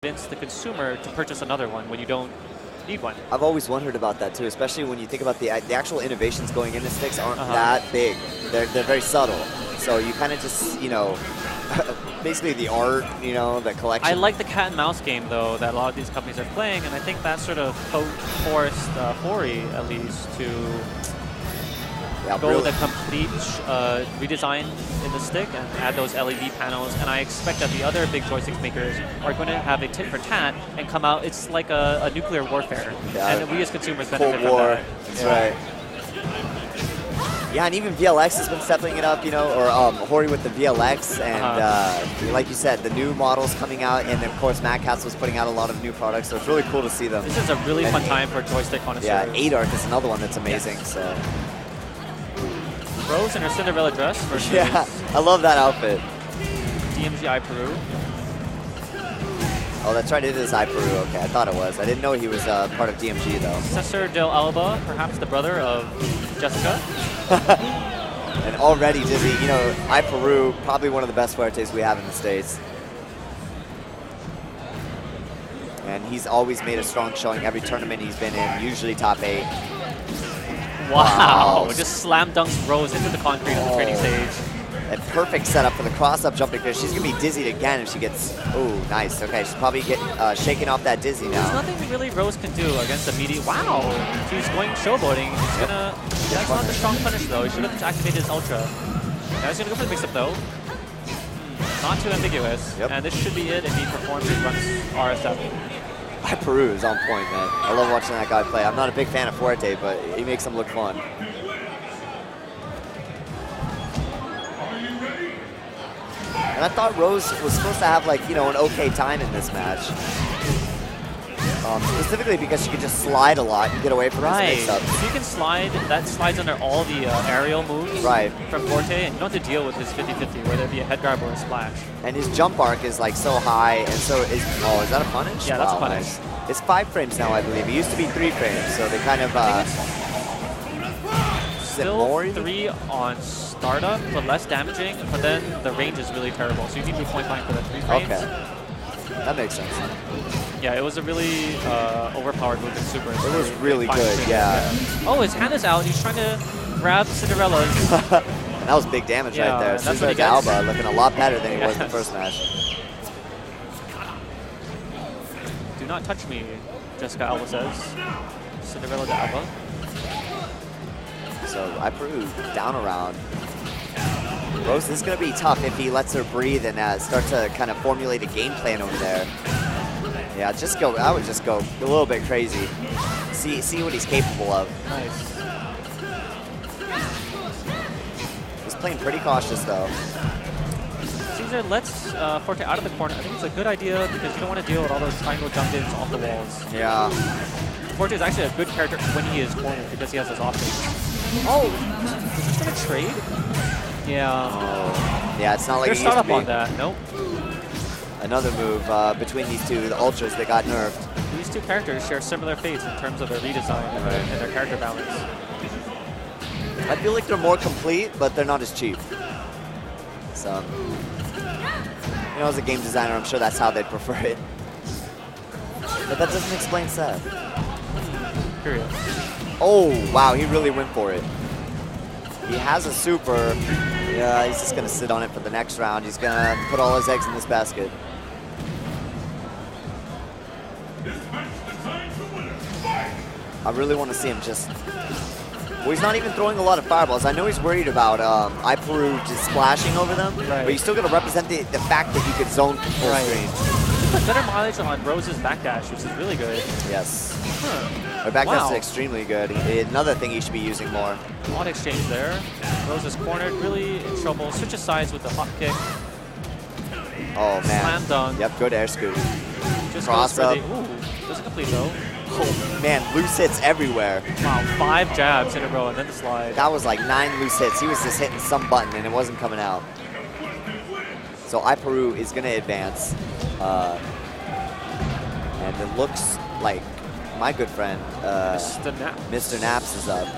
convince the consumer to purchase another one when you don't need one. I've always wondered about that too, especially when you think about the actual innovations going into sticks aren't that big. They're very subtle. So you kind of just, you know, basically the art, you know, the collection. I like the cat and mouse game though that a lot of these companies are playing, and I think that sort of forced Hori at least to go the complete redesign in the stick and add those LED panels. And I expect that the other big joystick makers are going to have a tit for tat and come out. It's like a nuclear warfare, and we as consumers benefit from that. That's right. Yeah, and even VLX has been stepping it up, you know, or Hori with the VLX, and like you said, the new models coming out, and of course Mad Catz was putting out a lot of new products, so it's really cool to see them. This is a really fun time for joystick connoisseurs. Yeah, Adark is another one that's amazing. So. Rose in her Cinderella dress versus I love that outfit. DMG iPeru. Oh, that's right, it is iPeru. Okay, I thought it was. I didn't know he was part of DMG though. Cesar del Alba, perhaps the brother of Jessica. And already dizzy. You know, iPeru, probably one of the best Fuertes we have in the States. And he's always made a strong showing every tournament he's been in, usually top 8. Wow. Just slam dunks Rose into the concrete on the training stage. A perfect setup for the cross-up jumping fish. She's going to be dizzied again if she gets... Oh, nice. Okay, she's probably shaking off that dizzy now. There's nothing really Rose can do against a meaty... Wow! She's going showboating. He's going to... That's not the strong punish, though. He should have activated his Ultra. Now he's going to go for the mix-up, though. Not too ambiguous. And this should be it if he performs and runs RSF. iPeru is on point, man. I love watching that guy play. I'm not a big fan of Fuerte, but he makes him look fun. And I thought Rose was supposed to have, like, you know, an okay time in this match. Specifically because she could just slide a lot and get away from his mix-ups. If you can slide, that slides under all the aerial moves from Fuerte, and you don't have to deal with his 50-50, whether it be a head grab or a splash. And his jump arc is like so high, and so is... Oh, is that a punish? Yeah, that's a punish. Nice. It's 5 frames now, I believe. It used to be 3 frames, so they kind of... Still 3 on startup, but less damaging, but then the range is really terrible, so you need to be point blank for the 3 frames. Okay. That makes sense. Yeah, it was a really overpowered move in Super. It was really good, yeah. Oh, his hand is out. He's trying to grab Cinderella's. That was big damage right there. Cesar del Alba looking a lot better than he was in the first match. Do not touch me, Jessica Alba says. Cinderella de Alba. So iPeru down around. Rose, this is going to be tough if he lets her breathe and start to kind of formulate a game plan over there. Yeah, I would just go a little bit crazy. See what he's capable of. Nice. He's playing pretty cautious though. Cesar lets Fuerte out of the corner. I think it's a good idea because you don't want to deal with all those triangle jump-ins off the walls. Yeah. Fuerte is actually a good character when he is cornered because he has his options. Oh, is this going to trade? Yeah. Oh. Yeah, it's not like it used to be. On that. Nope. Another move between these two, the Ultras that got nerfed. These two characters share similar fates in terms of their redesign and their character balance. I feel like they're more complete, but they're not as cheap. So, you know, as a game designer, I'm sure that's how they'd prefer it. But that doesn't explain Seth. Curious. Oh, wow, he really went for it. He has a super. Yeah, he's just going to sit on it for the next round. He's going to put all his eggs in this basket. I really want to see him just... Well, he's not even throwing a lot of fireballs. I know he's worried about iPeru just splashing over them, but he's still going to represent the fact that you could zone from full screen. He put better mileage on Rose's backdash, which is really good. Yes. Her backdash is extremely good. Another thing he should be using more. Odd exchange there. Rose is cornered, really in trouble. Switches sides with the hop kick. Oh, man. Slam dunk. Yep, good air scoop. Just cross up. Ooh, doesn't complete though. Oh, man, loose hits everywhere. Wow, 5 jabs in a row and then the slide. That was like 9 loose hits. He was just hitting some button and it wasn't coming out. So iPeru is going to advance. And it looks like my good friend, Mr. Naps is up.